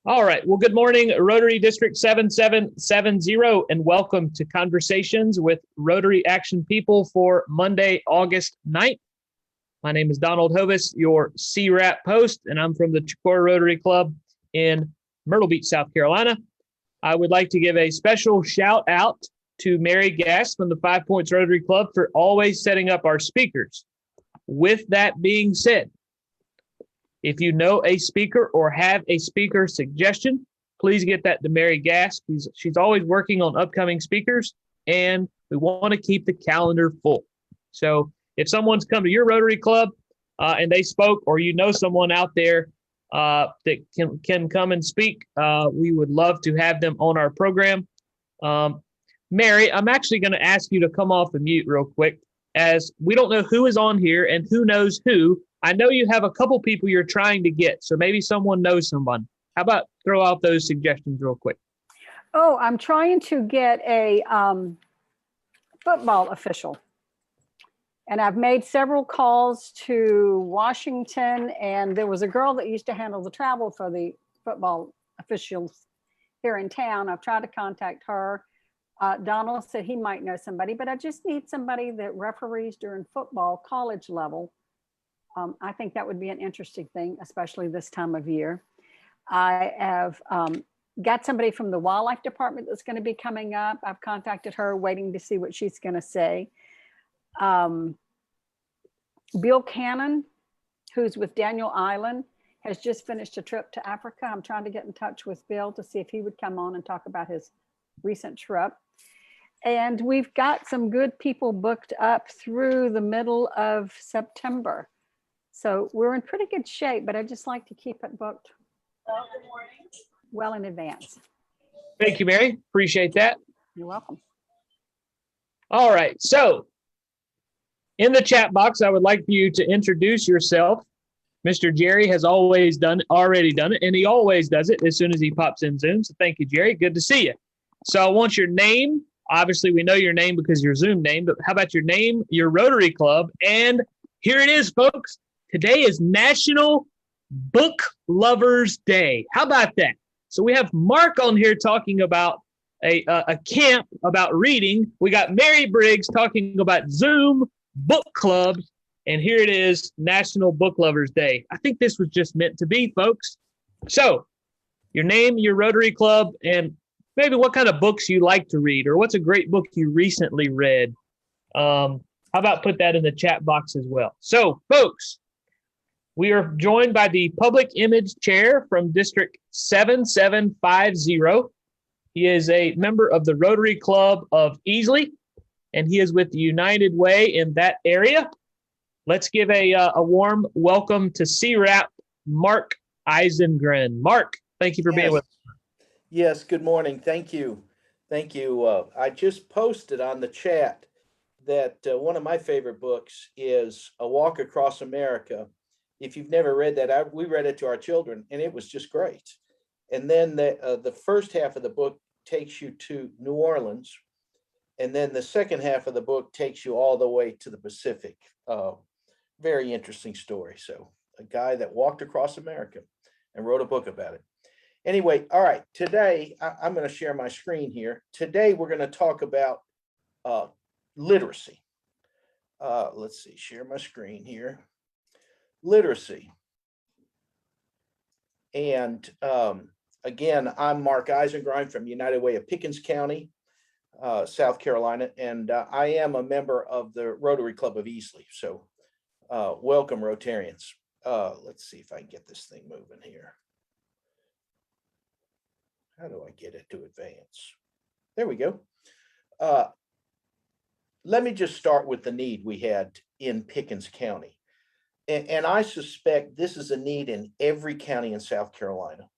All right. Well, good morning, Rotary District 7770, and welcome to Conversations with Rotary Action People for Monday, August 9th. My name is Donald Hovis, your CWRAP host, and I'm from the Chicora Rotary Club in Myrtle Beach, South Carolina. I would like to give a special shout out to Mary Gass from the 5 Points Rotary Club for always setting up our speakers. With that being said, if you know a speaker or have a speaker suggestion, please get that to Mary Gass. She's always working on upcoming speakers, and we want to keep the calendar full. So if someone's come to your Rotary Club and they spoke, or you know someone out there that can come and speak, we would love to have them on our program. Mary, I'm actually going to ask you to come off the mute real quick, as we don't know who is on here and who knows who. I know you have a couple people you're trying to get, so maybe someone knows someone. How about throw out those suggestions real quick? Oh, I'm trying to get a football official. And I've made several calls to Washington, and there was a girl that used to handle the travel for the football officials here in town. I've tried to contact her. Donald said he might know somebody, but I just need somebody that referees during football, college level. I think that would be an interesting thing, especially this time of year. I have got somebody from the wildlife department that's going to be coming up. I've contacted her, waiting to see what she's going to say. Bill Cannon, who's with Daniel Island, has just finished a trip to Africa. I'm trying to get in touch with Bill to see if he would come on and talk about his recent trip. And we've got some good people booked up through the middle of September. So we're in pretty good shape, but I just like to keep it booked well in advance. Thank you, Mary. Appreciate that. You're welcome. All right. So in the chat box, I would like for you to introduce yourself. Mr. Jerry has already done it, and he always does it as soon as he pops in Zoom. So thank you, Jerry. Good to see you. So I want your name. Obviously, we know your name because your Zoom name, but how about your name, your Rotary Club? And here it is, folks. Today is National Book Lovers Day. How about that? So we have Mark on here talking about a camp about reading. We got Mary Briggs talking about Zoom book clubs. And here it is, National Book Lovers Day. I think this was just meant to be, folks. So your name, your Rotary Club, and maybe what kind of books you like to read, or what's a great book you recently read. How about put that in the chat box as well? So, folks, we are joined by the Public Image Chair from District 7750. He is a member of the Rotary Club of Easley, and he is with the United Way in that area. Let's give a warm welcome to CWRAP, Mark Eisengrein. Mark, thank you for being with us. Yes, good morning. Thank you. Thank you. I just posted on the chat that one of my favorite books is A Walk Across America. If you've never read that, we read it to our children, and it was just great. And then the first half of the book takes you to New Orleans, and then the second half of the book takes you all the way to the Pacific. Very interesting story. So a guy that walked across America and wrote a book about it. Anyway, all right, today I'm going to share my screen here. Today we're going to talk about literacy. Let's see, share my screen here. Literacy. And again, I'm Mark Eisengrein from United Way of Pickens County, South Carolina, and I am a member of the Rotary Club of Easley. So welcome, Rotarians. Let's see if I can get this thing moving here. How do I get it to advance? There we go. Let me just start with the need we had in Pickens County. And I suspect this is a need in every county in South Carolina.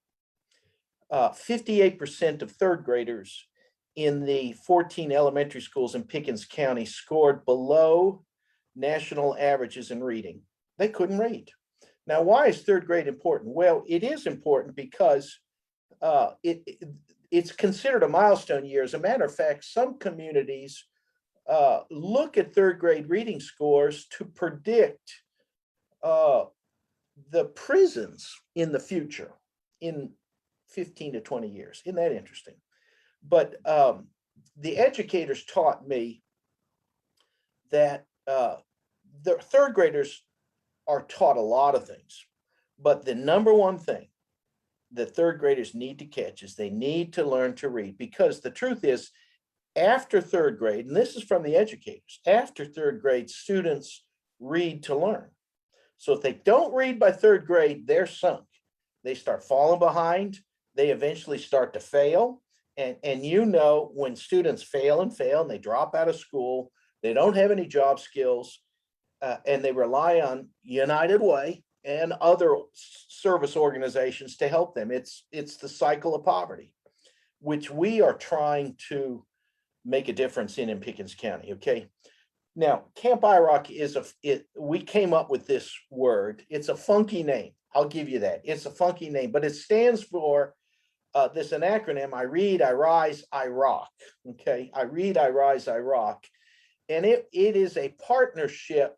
58% of third graders in the 14 elementary schools in Pickens County scored below national averages in reading. They couldn't read. Now, why is third grade important? Well, it is important because it's considered a milestone year. As a matter of fact, some communities look at third grade reading scores to predict the prisons in the future. In 15 to 20 years. Isn't that interesting? But the educators taught me that the third graders are taught a lot of things, but the number one thing that third graders need to catch is they need to learn to read, because the truth is, after third grade, and this is from the educators, after third grade, students read to learn. So if they don't read by third grade, they're sunk. They start falling behind. They eventually start to fail. And you know, when students fail and they drop out of school, they don't have any job skills, and they rely on United Way and other service organizations to help them. It's the cycle of poverty, which we are trying to make a difference in Pickens County. Okay. Now, Camp iRock we came up with this word. It's a funky name. I'll give you that. It's a funky name, but it stands for this an acronym: I read, I rise, I rock. Okay. I read, I rise, I rock. And it is a partnership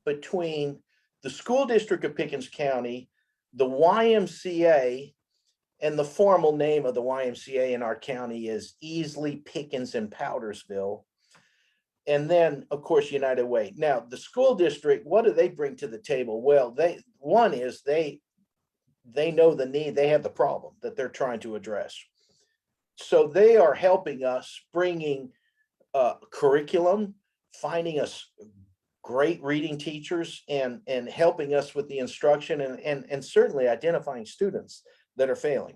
between the school district of Pickens County, the YMCA, and the formal name of the YMCA in our county is Easley, Pickens, and Powdersville. And then, of course, United Way. Now, the school district, what do they bring to the table? Well, they know the need, they have the problem that they're trying to address. So they are helping us, bringing curriculum, finding us great reading teachers, and helping us with the instruction, and certainly identifying students that are failing.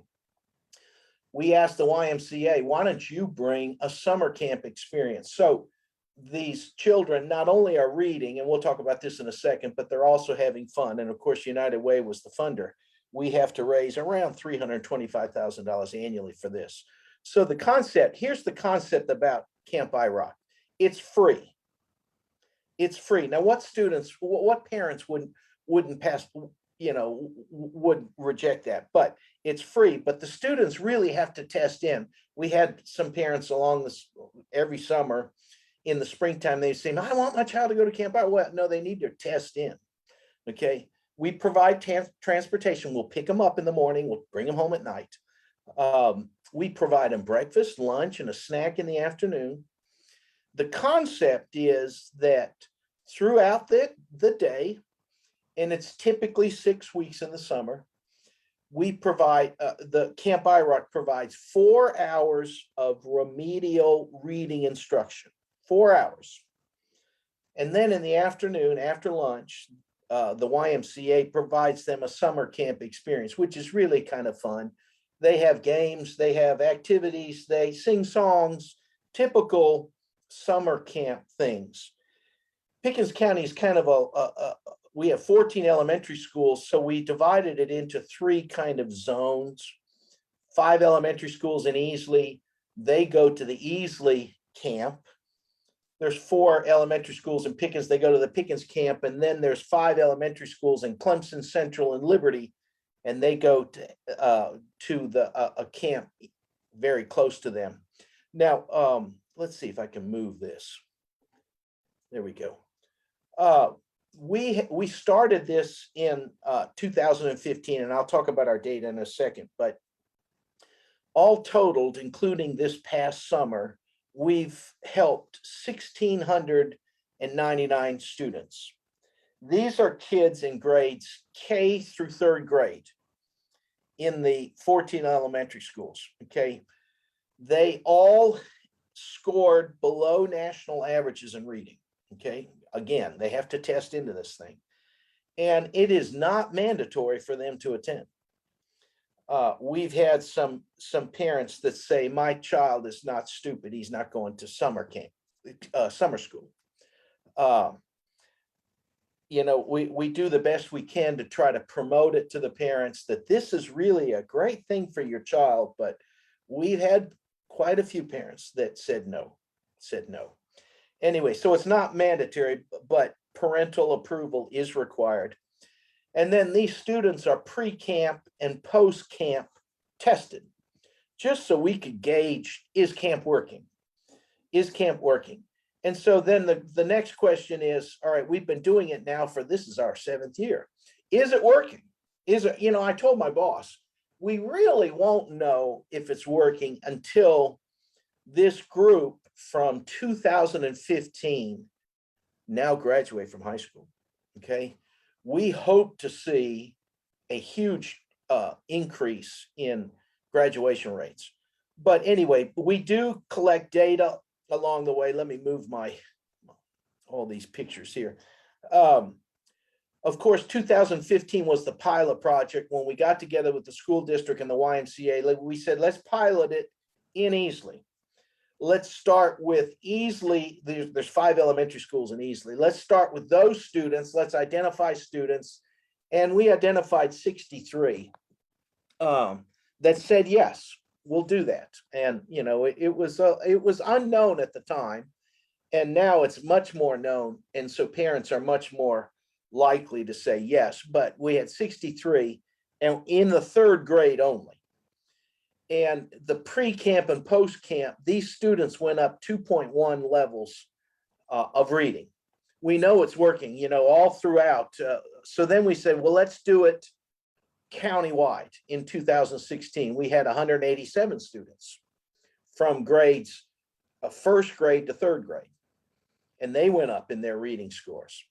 We asked the YMCA, why don't you bring a summer camp experience? So these children not only are reading, and we'll talk about this in a second, but they're also having fun. And of course, United Way was the funder. We have to raise around $325,000 annually for this. So the concept, here's the concept about Camp iRock. It's free. It's free. Now, what parents wouldn't pass, would reject that, but it's free. But the students really have to test in. We had some parents along this every summer in the springtime. They say, I want my child to go to Camp iRock. Well, no, they need to test in. Okay. We provide transportation. We'll pick them up in the morning. We'll bring them home at night. We provide them breakfast, lunch, and a snack in the afternoon. The concept is that throughout the day, and it's typically 6 weeks in the summer, we provide, the Camp iRock provides 4 hours of remedial reading instruction, 4 hours. And then in the afternoon, after lunch, the YMCA provides them a summer camp experience, which is really kind of fun. They have games, they have activities, they sing songs, typical summer camp things. Pickens County is kind of we have 14 elementary schools, so we divided it into 3 kind of zones. 5 elementary schools in Easley, they go to the Easley camp. There's 4 elementary schools in Pickens, they go to the Pickens camp, and then there's 5 elementary schools in Clemson, Central, and Liberty, and they go to a camp very close to them. Now, let's see if I can move this. There we go. We started this in 2015, and I'll talk about our data in a second, but all totaled, including this past summer, we've helped 1,699 students. These are kids in grades K through 3rd grade in the 14 elementary schools, okay? They all scored below national averages in reading, okay? Again, they have to test into this thing. And it is not mandatory for them to attend. We've had some parents that say, my child is not stupid. He's not going to summer camp, summer school. We do the best we can to try to promote it to the parents that this is really a great thing for your child. But we've had quite a few parents that said no. Anyway, so it's not mandatory, but parental approval is required. And then these students are pre-camp and post-camp tested, just so we could gauge, is camp working? Is camp working? And so then the next question is, all right, we've been doing it now this is our 7th year. Is it working? I told my boss, we really won't know if it's working until this group from 2015 now graduate from high school. Okay. We hope to see a huge increase in graduation rates. But anyway, we do collect data along the way. Let me move all these pictures here. Of course, 2015 was the pilot project. When we got together with the school district and the YMCA, we said, let's pilot it in Easley. Let's start with Easley. There's 5 elementary schools in Easley. Let's start with those students. Let's identify students. And we identified 63 that said, yes, we'll do that. And, you know, it was unknown at the time. And now it's much more known. And so parents are much more likely to say yes. But we had 63 and in the 3rd grade only. And the pre-camp and post-camp, these students went up 2.1 levels of reading. We know it's working, you know, all throughout. So then we said, well, let's do it countywide. In 2016, we had 187 students from grades 1st grade to 3rd grade. And they went up in their reading scores.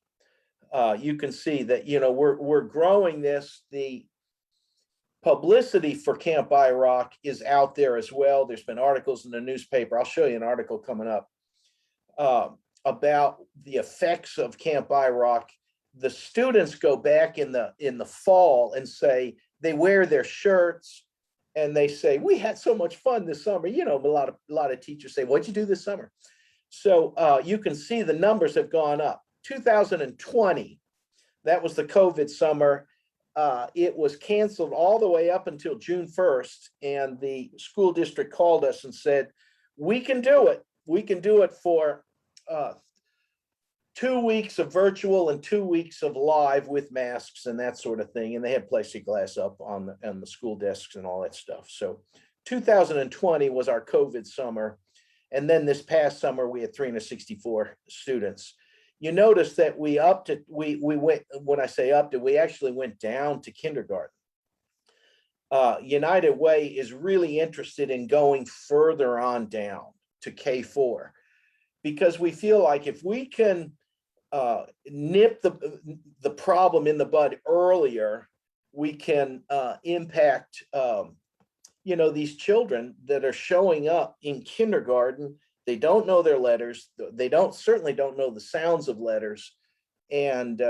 You can see that, you know, we're growing this. The publicity for Camp iRock is out there as well. There's been articles in the newspaper. I'll show you an article coming up about the effects of Camp iRock. The students go back in the fall and say, they wear their shirts and they say, we had so much fun this summer. You know, a lot of teachers say, what'd you do this summer? So you can see the numbers have gone up. 2020, that was the COVID summer. It was canceled all the way up until June 1st. And the school district called us and said, we can do it. We can do it for 2 weeks of virtual and 2 weeks of live with masks and that sort of thing. And they had plexiglass up on the school desks and all that stuff. So 2020 was our COVID summer. And then this past summer, we had 364 students. You notice that we upped it. We went, when I say upped it, we actually went down to kindergarten. United Way is really interested in going further on down to K4 because we feel like if we can nip the problem in the bud earlier, we can impact you know, these children that are showing up in kindergarten. They don't know their letters. They certainly don't know the sounds of letters. And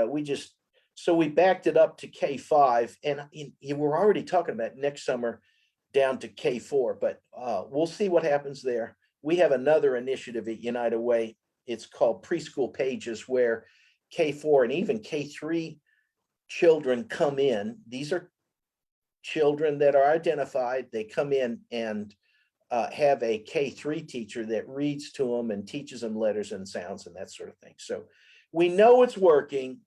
so we backed it up to K5 and we're already talking about next summer down to K4, but we'll see what happens there. We have another initiative at United Way. It's called Preschool Pages, where K4 and even K3 children come in. These are children that are identified. They come in and have a K3 teacher that reads to them and teaches them letters and sounds and that sort of thing. So we know it's working.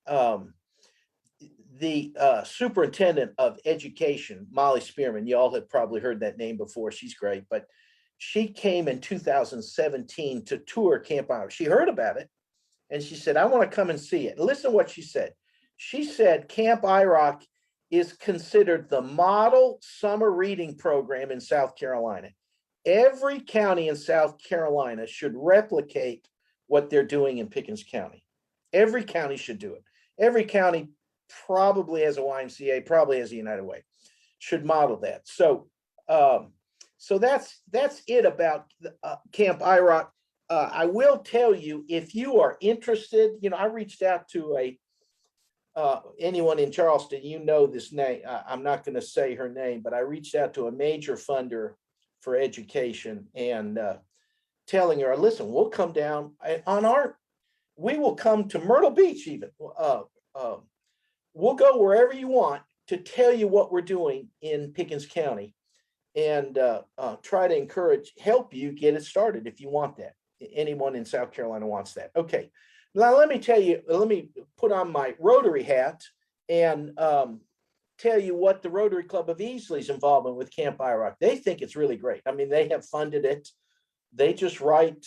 The superintendent of education, Molly Spearman, you all have probably heard that name before. She's great, but she came in 2017 to tour Camp iRock. She heard about it and she said, I want to come and see it. And listen to what she said. She said, Camp iRock is considered the model summer reading program in South Carolina. Every county in South Carolina should replicate what they're doing in Pickens County. Every county should do it. Every county probably has a YMCA, probably has a United Way, should model that. So, so that's it about Camp iRock. I will tell you, if you are interested, you know, I reached out to anyone in Charleston, you know this name. I'm not going to say her name, but I reached out to a major funder for education and telling her, listen, we'll come down we will come to Myrtle Beach even. We'll go wherever you want to tell you what we're doing in Pickens County and try to help you get it started if you want that. Anyone in South Carolina wants that. Okay. Now, let me tell you, let me put on my Rotary hat and tell you what the Rotary Club of Easley's involvement with Camp iRock. They think it's really great. I mean, they have funded it. They just write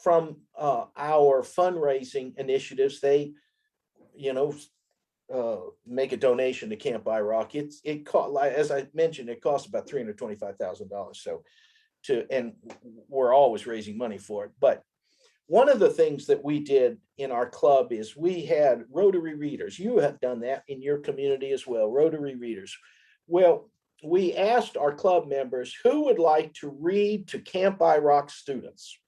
from our fundraising initiatives. They, you know, make a donation to Camp iRock. It cost, like, as I mentioned, it costs about $325,000. So and we're always raising money for it. But one of the things that we did in our club is we had Rotary readers. You have done that in your community as well, Rotary readers. Well, we asked our club members who would like to read to Camp iRock students.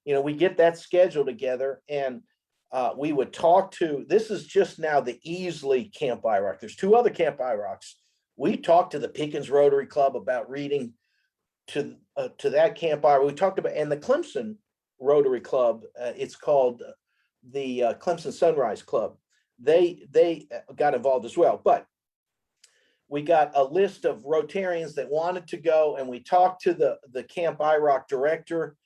We get that schedule together, and we would talk to, this is just now the Easley Camp iRock. There's 2 other Camp iRocks. We talked to the Pickens Rotary Club about reading to that Camp iRock. We talked about, and the Clemson Rotary Club, it's called the Clemson Sunrise Club. They got involved as well. But we got a list of Rotarians that wanted to go, and we talked to the Camp iRock director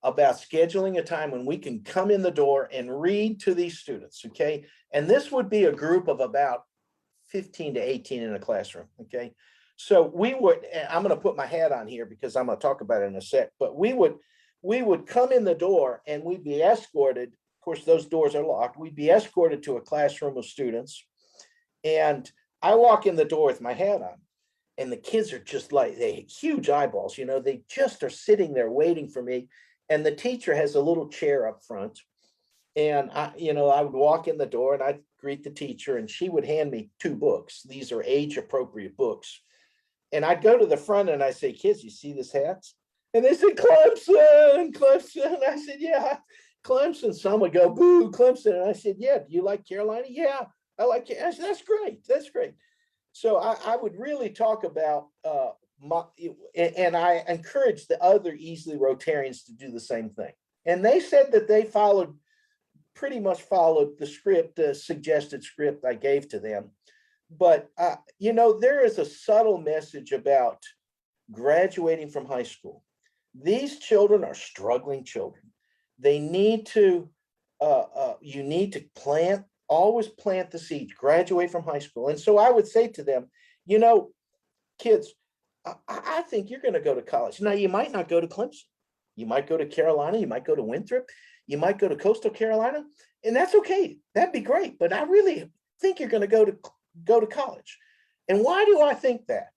about scheduling a time when we can come in the door and read to these students, okay? And this would be a group of about 15 to 18 in a classroom, okay? So we would, I'm going to put my hat on here because I'm going to talk about it in a sec, but we would come in the door and we'd be escorted. Of course, those doors are locked. We'd be escorted to a classroom of students. And I walk in the door with my hat on, and the kids are just like, they huge eyeballs, they just are sitting there waiting for me. And the teacher has a little chair up front. And I would walk in the door and I'd greet the teacher, and she would hand me 2 books. These are age appropriate books. And I'd go to the front and I say, kids, you see this hat? And they said, Clemson, Clemson. I said, yeah, Clemson. Some would go, boo, Clemson. And I said, yeah, do you like Carolina? Yeah, I like it. I said, that's great. That's great. So I would really talk about, and I encourage the other Easley Rotarians to do the same thing. And they said that they pretty much followed the script, the suggested script I gave to them. But, there is a subtle message about graduating from high school. These children are struggling children. They need to, you need to always plant the seeds, graduate from high school. And so I would say to them, kids, I think you're going to go to college. Now, you might not go to Clemson. You might go to Carolina. You might go to Winthrop. You might go to Coastal Carolina. And that's okay. That'd be great. But I really think you're going to go to college. And why do I think that?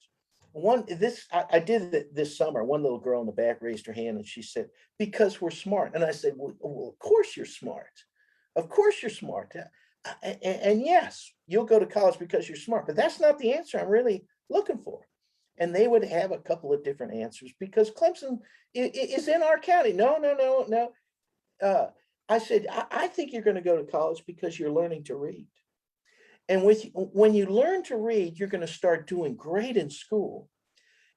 I did it this summer. One little girl in the back raised her hand and she said, because we're smart. And I said, well, of course you're smart. Of course you're smart. And yes, you'll go to college because you're smart, but that's not the answer I'm really looking for. And they would have a couple of different answers because Clemson is in our county. No. I said, I think you're going to go to college because you're learning to read. And when you learn to read, you're going to start doing great in school.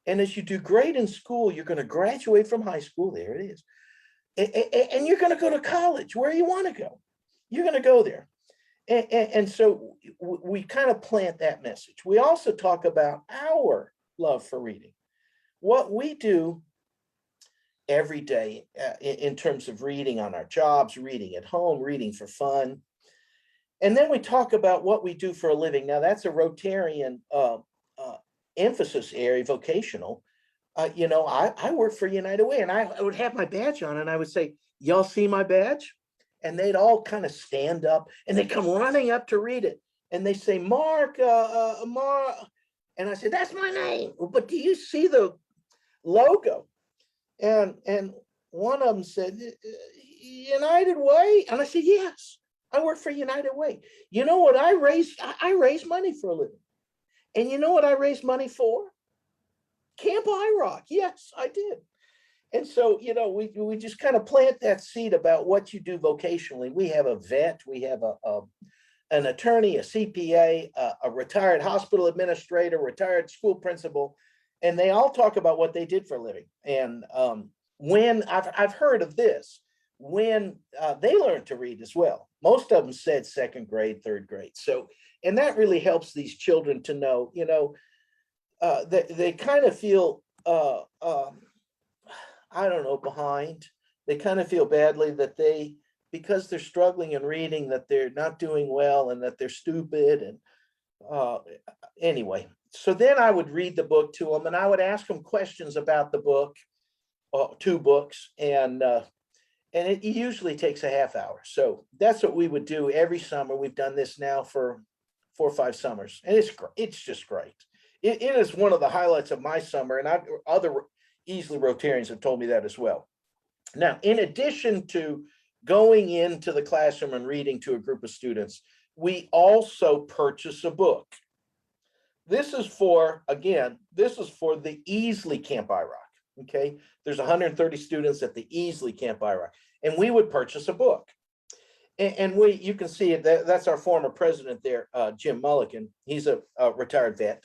And as you do great in school, you're going to graduate from high school. There it is. And you're going to go to college where you want to go. You're going to go there. And so we kind of plant that message. We also talk about our love for reading. What we do every day in terms of reading on our jobs, reading at home, reading for fun. And then we talk about what we do for a living. Now, that's a Rotarian emphasis area, vocational. I work for United Way, and I would have my badge on, and I would say, y'all see my badge? And they'd all kind of stand up, and they come running up to read it. And they say, Mark. And I said, that's my name. But do you see the logo? And one of them said, United Way? And I said, yes. I work for United Way. You know what I raised? I raise money for a living. And you know what I raised money for? Camp iRock. Yes, I did. And so, we just kind of plant that seed about what you do vocationally. We have a vet, we have an attorney, a CPA, a retired hospital administrator, retired school principal, and they all talk about what they did for a living. And when I've heard of this, when they learned to read as well. Most of them said 2nd grade, 3rd grade. So, and that really helps these children to know, they kind of feel, behind. They kind of feel badly that because they're struggling in reading, that they're not doing well and that they're stupid. And anyway, so then I would read the book to them and I would ask them questions about the book, 2 books, and it usually takes a half hour. So that's what we would do every summer. We've done this now for 4 or 5 summers, and it's just great. It is one of the highlights of my summer, and other Easily Rotarians have told me that as well. Now, in addition to going into the classroom and reading to a group of students, we also purchase a book. This is for, again, this is for the Easily Camp iRock, okay? There's 130 students at the Easily Camp iRock, and we would purchase a book. And you can see it, that's our former president there, Jim Mulligan. He's a retired vet.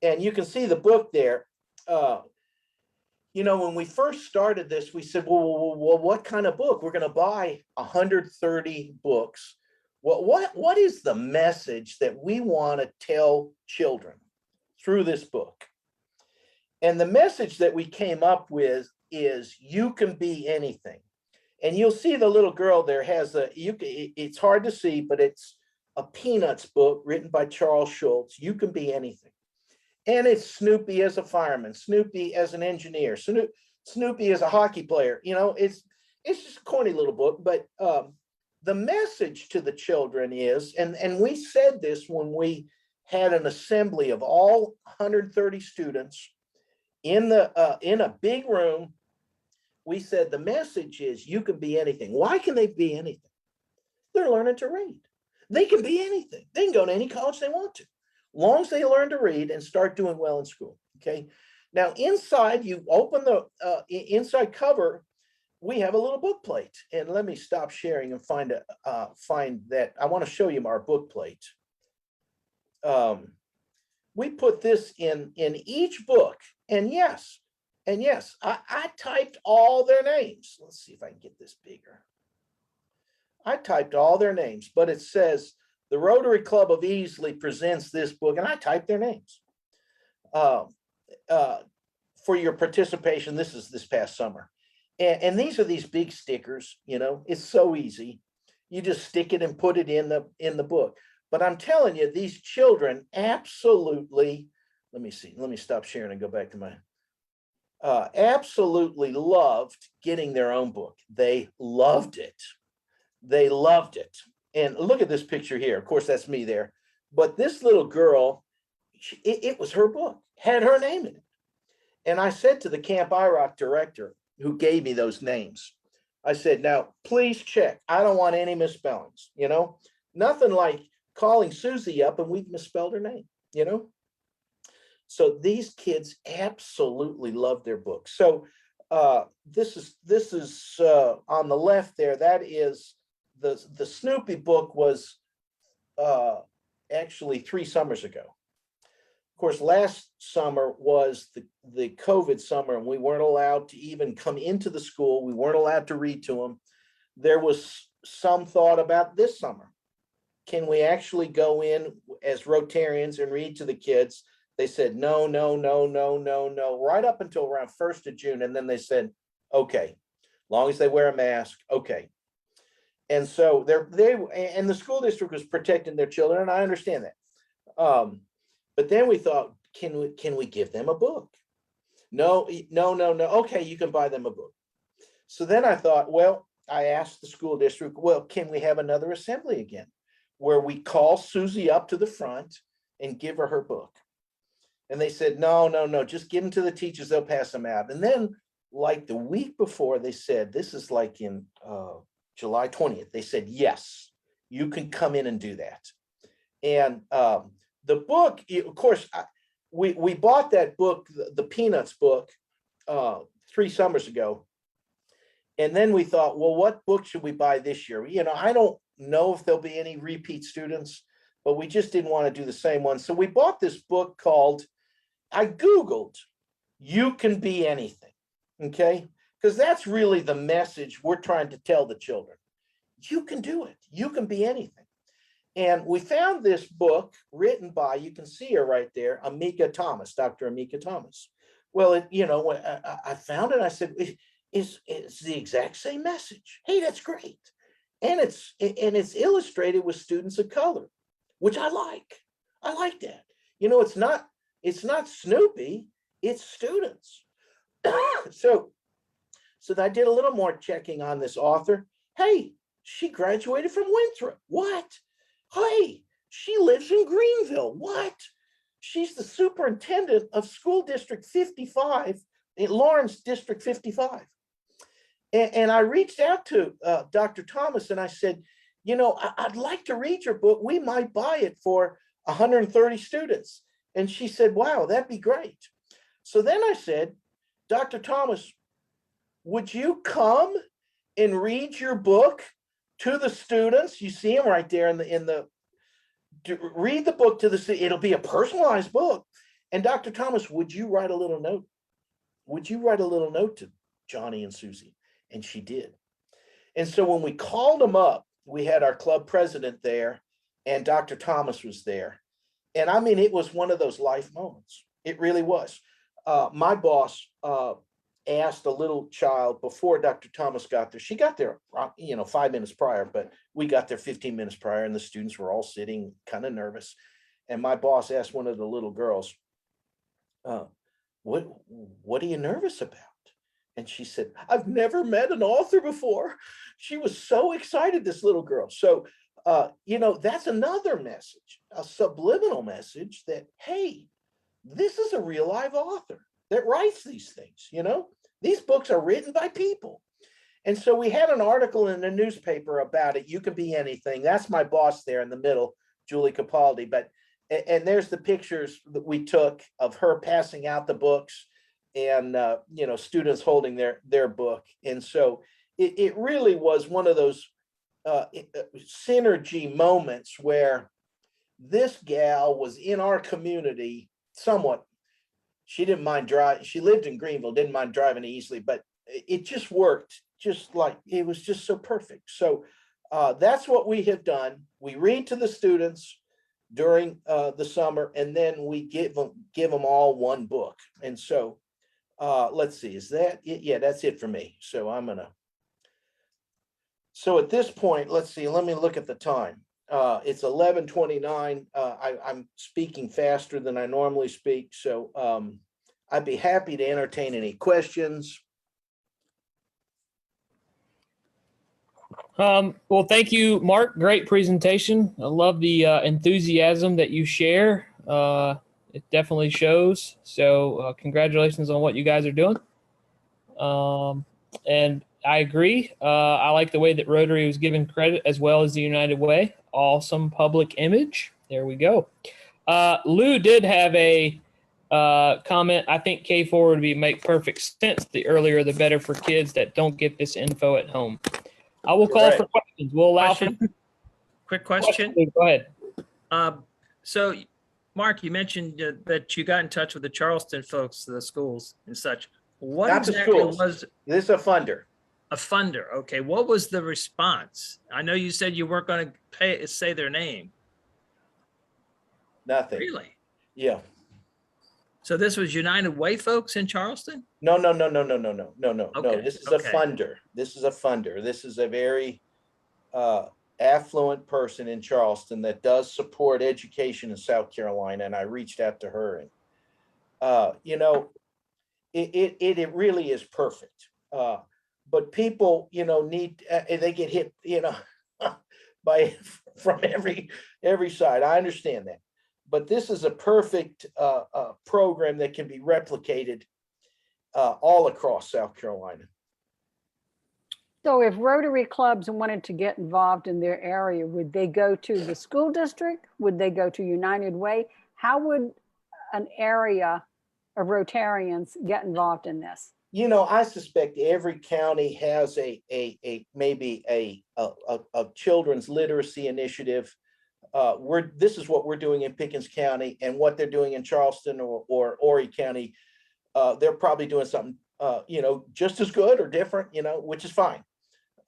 And you can see the book there. You know, when we first started this, we said, well, what kind of book? We're going to buy 130 books. What is the message that we want to tell children through this book? And the message that we came up with is you can be anything. And you'll see the little girl there has it's hard to see, but it's a Peanuts book written by Charles Schulz. You can be anything. And it's Snoopy as a fireman, Snoopy as an engineer, Snoopy as a hockey player. You know, it's just a corny little book, but the message to the children is, and we said this when we had an assembly of all 130 students in a big room. We said the message is you can be anything. Why can they be anything? They're learning to read. They can be anything. They can go to any college they want to, long as they learn to read and start doing well in school. Okay. Now inside, you open the inside cover. We have a little book plate, and let me stop sharing and find that. I want to show you our book plate. We put this in each book, and yes, I typed all their names. Let's see if I can get this bigger. I typed all their names, but it says the Rotary Club of Easily presents this book, and I typed their names. For your participation, this past summer. And these are these big stickers, you know, it's so easy. You just stick it and put it in the book. But I'm telling you, these children absolutely, let me stop sharing and go back to my, absolutely loved getting their own book. They loved it. They loved it. And look at this picture here. Of course, that's me there. But this little girl, it was her book, had her name in it. And I said to the Camp iRock director who gave me those names, I said, now, please check. I don't want any misspellings, you know, nothing like calling Susie up and we've misspelled her name, you know. So these kids absolutely love their books. So this is on the left there. That is the Snoopy book was actually 3 summers ago. Of course, last summer was the COVID summer, and we weren't allowed to even come into the school. We weren't allowed to read to them. There was some thought about this summer. Can we actually go in as Rotarians and read to the kids? They said, no, right up until around 1st of June. And then they said, okay, long as they wear a mask, okay. And so and the school district was protecting their children, and I understand that. But then we thought, can we give them a book? No. Okay, you can buy them a book. So then I thought, well, I asked the school district, well, can we have another assembly again where we call Susie up to the front and give her book? And they said, no, just give them to the teachers, they'll pass them out. And then like the week before, they said, this is like in July 20th, they said, yes, you can come in and do that. And the book, of course, we bought that book, the Peanuts book, 3 summers ago. And then we thought, well, what book should we buy this year? You know, I don't know if there'll be any repeat students, but we just didn't want to do the same one. So we bought this book called, I Googled, You Can Be Anything, okay? Because that's really the message we're trying to tell the children. You can do it. You can be anything. And we found this book written by, you can see her right there, Amika Thomas, Dr. Amika Thomas. Well, you know, when I found it, I said, it's the exact same message. Hey, that's great. And it's illustrated with students of color, which I like. I like that. You know, it's not Snoopy, it's students. So I did a little more checking on this author. Hey, she graduated from Winthrop. What? Hey, She lives in Greenville. What? She's the superintendent of School District 55 in Lawrence District 55. And I reached out to Dr. Thomas and I said, you know, I'd like to read your book. We might buy it for 130 students. And she said, wow, that'd be great. So then I said, Dr. Thomas, would you come and read your book to the students? You see them right there read the book to the students. It'll be a personalized book. And Dr. Thomas, would you write a little note? Would you write a little note to Johnny and Susie? And she did. And so when we called them up, we had our club president there and Dr. Thomas was there. And I mean, it was one of those life moments. It really was. My boss asked a little child before Dr. Thomas got there. She got there, 5 minutes prior, but we got there 15 minutes prior and the students were all sitting kind of nervous. And my boss asked one of the little girls, what are you nervous about? And she said, I've never met an author before. She was so excited, this little girl. So, that's another message, a subliminal message that, hey, this is a real live author that writes these things, These books are written by people. And so we had an article in the newspaper about it. You can be anything. That's my boss there in the middle, Julie Capaldi. And there's the pictures that we took of her passing out the books and, students holding their book. And so it really was one of those synergy moments where this gal was in our community somewhat. She didn't mind driving. She lived in Greenville, didn't mind driving easily, but it just worked. Just like it was just so perfect. So that's what we have done. We read to the students during the summer, and then we give them all one book. And so let's see, is that it? Yeah, that's it for me. So so at this point, let's see, let me look at the time. It's 11:29. I'm speaking faster than I normally speak. So I'd be happy to entertain any questions. Well, thank you, Mark. Great presentation. I love the enthusiasm that you share. It definitely shows. So congratulations on what you guys are doing. And I agree. I like the way that Rotary was given credit as well as the United Way. Awesome public image. There we go. Lou did have a comment. I think K4 would make perfect sense. The earlier, the better for kids that don't get this info at home. I will call for questions. We'll allow Quick question. Go ahead. So, Mark, you mentioned that you got in touch with the Charleston folks, the schools and such. What Not exactly the schools. was This is a funder. a funder? Okay, what was the response? I know you said you weren't going to say their name. Nothing. Really? Yeah. So this was United Way folks in Charleston? No. Okay, This is a funder. This is a funder. This is a very affluent person in Charleston that does support education in South Carolina. And I reached out to her and, it really is perfect. But people, need, they get hit, from every side. I understand that. But this is a perfect program that can be replicated all across South Carolina. So if Rotary clubs wanted to get involved in their area, would they go to the school district? Would they go to United Way? How would an area of Rotarians get involved in this? I suspect every county has maybe a children's literacy initiative. This is what we're doing in Pickens County, and what they're doing in Charleston or Horry County. They're probably doing something, just as good or different, which is fine.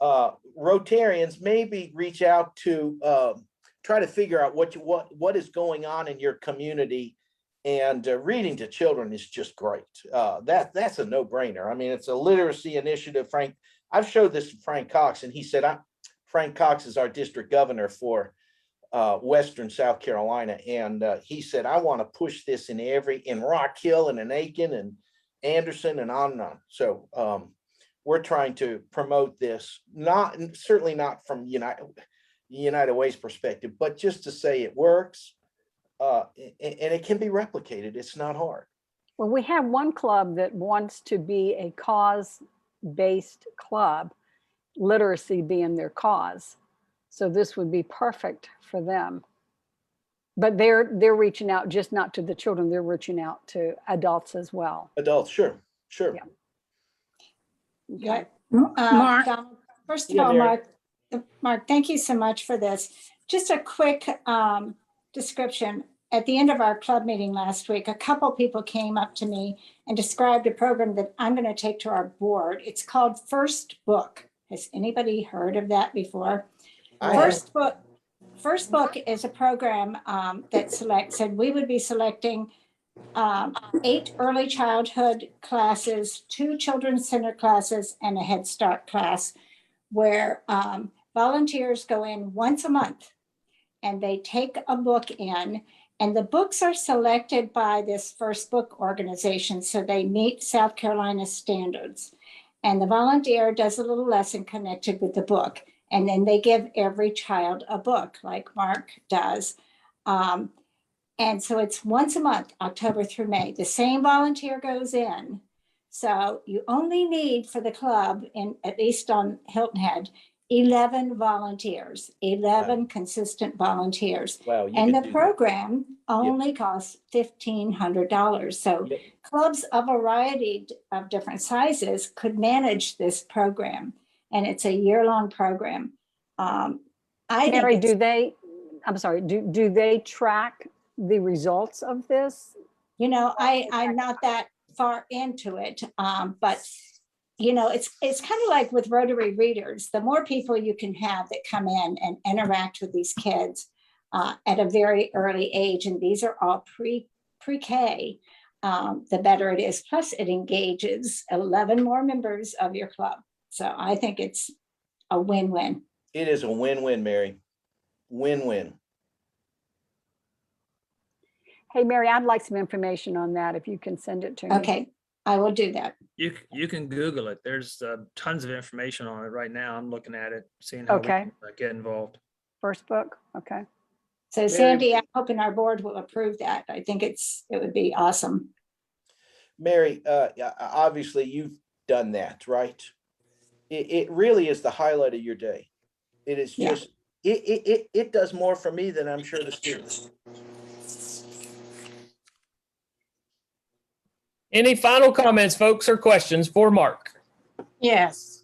Rotarians maybe reach out to try to figure out what is going on in your community, and reading to children is just great. That's a no-brainer. I mean, it's a literacy initiative. I've showed this to Frank Cox, and he said, Frank Cox is our district governor for Western South Carolina. And he said, I want to push this in Rock Hill and in Aiken and Anderson and on and on. So we're trying to promote this, certainly not from United Way's perspective, but just to say it works, and it can be replicated. It's not hard. Well, we have one club that wants to be a cause-based club, literacy being their cause. So this would be perfect for them. But they're reaching out just not to the children, they're reaching out to adults as well. Adults, sure. Yeah. Yeah. Mark, Donald, first of Yeah, all, Mary. Mark, thank you so much for this. Just a quick description. At the end of our club meeting last week, a couple people came up to me and described a program that I'm going to take to our board. It's called First Book. Has anybody heard of that before? I have. First Book is a program that said we would be selecting 8 early childhood classes, 2 children's center classes, and a Head Start class, where volunteers go in once a month and they take a book in, and the books are selected by this First Book organization, so they meet South Carolina standards. And the volunteer does a little lesson connected with the book, and then they give every child a book like Mark does. And so it's once a month, October through May. The same volunteer goes in. So you only need for the club, at least on Hilton Head, 11 volunteers, 11 consistent volunteers. Wow. You And could the do that. program only costs $1,500. So Yep. clubs of a variety of different sizes could manage this program. And it's a year-long program. I think Mary, it's- do they track the results of this? You know, I'm not that far into it, but you know, it's kind of like with Rotary Readers. The more people you can have that come in and interact with these kids at a very early age, and these are all pre-K, the better it is. Plus, it engages 11 more members of your club. So I think it's a win-win. It is a win-win, Mary. Win-win. Hey, Mary, I'd like some information on that if you can send it to me. Okay, I will do that. You can Google it. There's tons of information on it right now. I'm looking at it, seeing how we Okay. can get involved. First Book, okay. So Sandy, I'm hoping our board will approve that. I think it would be awesome. Mary, obviously you've done that, right? It really is the highlight of your day. It is Yeah. just, it does more for me than I'm sure the students. Any final comments, folks, or questions for Mark? yes.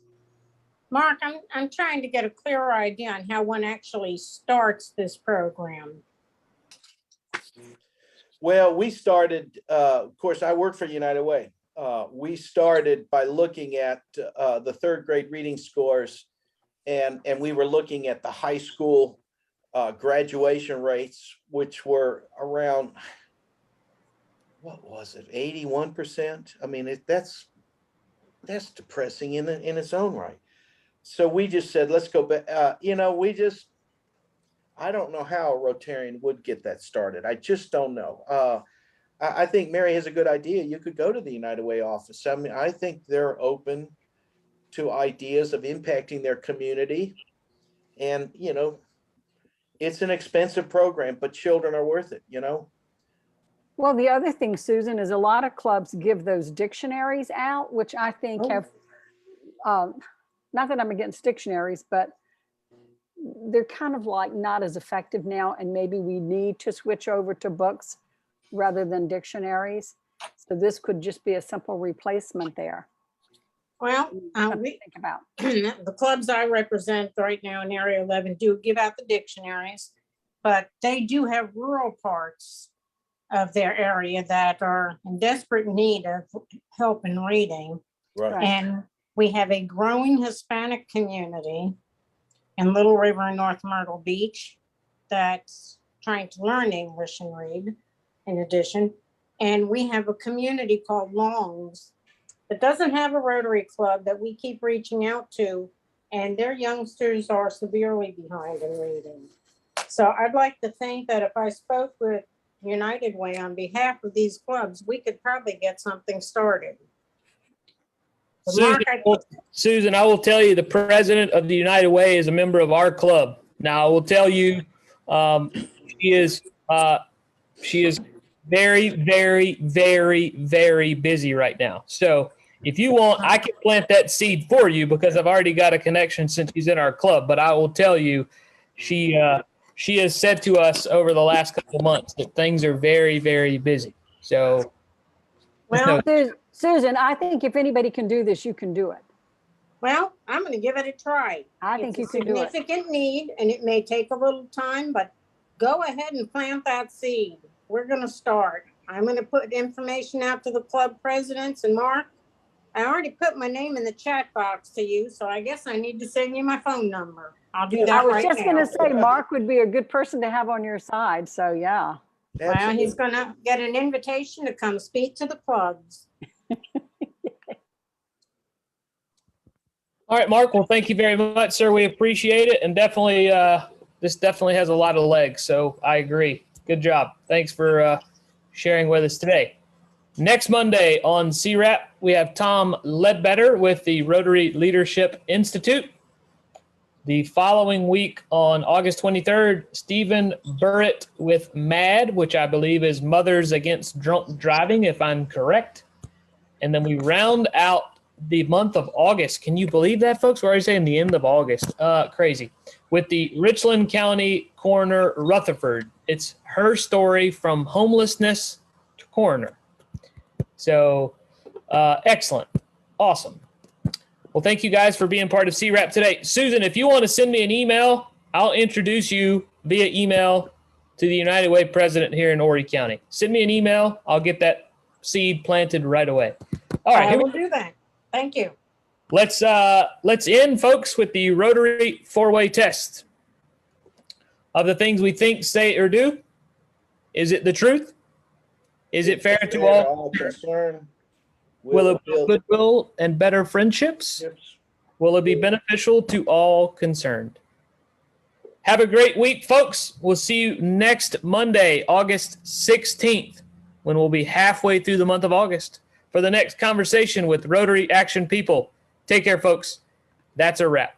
Mark, I'm trying to get a clearer idea on how one actually starts this program. Well, we started, of course, I work for United Way. We started by looking at the 3rd grade reading scores, and we were looking at the high school graduation rates, which were around, what was it, 81%? I mean, that's depressing in its own right. So we just said, let's go back. You know, I don't know how a Rotarian would get that started. I just don't know. I think Mary has a good idea. You could go to the United Way office. I mean, I think they're open to ideas of impacting their community. And, you know, it's an expensive program, but children are worth it, you know? Well, the other thing, Susan, is a lot of clubs give those dictionaries out, which I think Oh. have, not that I'm against dictionaries, but they're kind of like not as effective now, and maybe we need to switch over to books rather than dictionaries. So this could just be a simple replacement there. Well, Something to think about. the clubs I represent right now in Area 11 do give out the dictionaries, but they do have rural parts of their area that are in desperate need of help in reading. Right. And we have a growing Hispanic community in Little River and North Myrtle Beach that's trying to learn English and read in addition. And we have a community called Longs that doesn't have a Rotary Club that we keep reaching out to, and their youngsters are severely behind in reading. So I'd like to think that if I spoke with United Way on behalf of these clubs, we could probably get something started. But Mark, Susan, I will tell you, the president of the United Way is a member of our club. Now, I will tell you, she is very, very, very, very busy right now. So if you want, I can plant that seed for you because I've already got a connection since she's in our club. But I will tell you, she has said to us over the last couple of months that things are very, very busy. So, Well, Susan, I think if anybody can do this, you can do it. well, I'm going to give it a try. I think you It's a can do it. significant need, and it may take a little time, but go ahead and plant that seed. We're going to start. I'm going to put information out to the club presidents. And Mark, I already put my name in the chat box to you, so I guess I need to send you my phone number. I'll do Yeah, that I was right just going now. to say, Mark would be a good person to have on your side. So, yeah. Well, he's Absolutely. going to get an invitation to come speak to the clubs. all right, Mark. Well, thank you very much, sir. We appreciate it, and definitely, this definitely has a lot of legs. So I agree. Good job. Thanks for sharing with us today. Next Monday on CWRAP, we have Tom Ledbetter with the Rotary Leadership Institute. The following week on August 23rd, Stephen Burritt with MAD, which I believe is Mothers Against Drunk Driving, if I'm correct. And then we round out the month of August. Can you believe that, folks? We're already saying the end of August. Crazy. With the Richland County Coroner Rutherford. It's her story from homelessness to coroner. So excellent. Awesome. Well, thank you guys for being part of CWRAP today. Susan, if you want to send me an email, I'll introduce you via email to the United Way president here in Horry County. Send me an email. I'll get that seed planted right away. All right. I Here will do that. Thank you. Let's end, folks, with the Rotary four-way test. Of the things we think, say, or do, is it the truth? Is it fair to all? concerned? Will it build build goodwill and better friendships? relationships? Will it be beneficial to all concerned? Have a great week, folks. We'll see you next Monday, August 16th, when we'll be halfway through the month of August for the next conversation with Rotary Action People. Take care, folks. That's a wrap.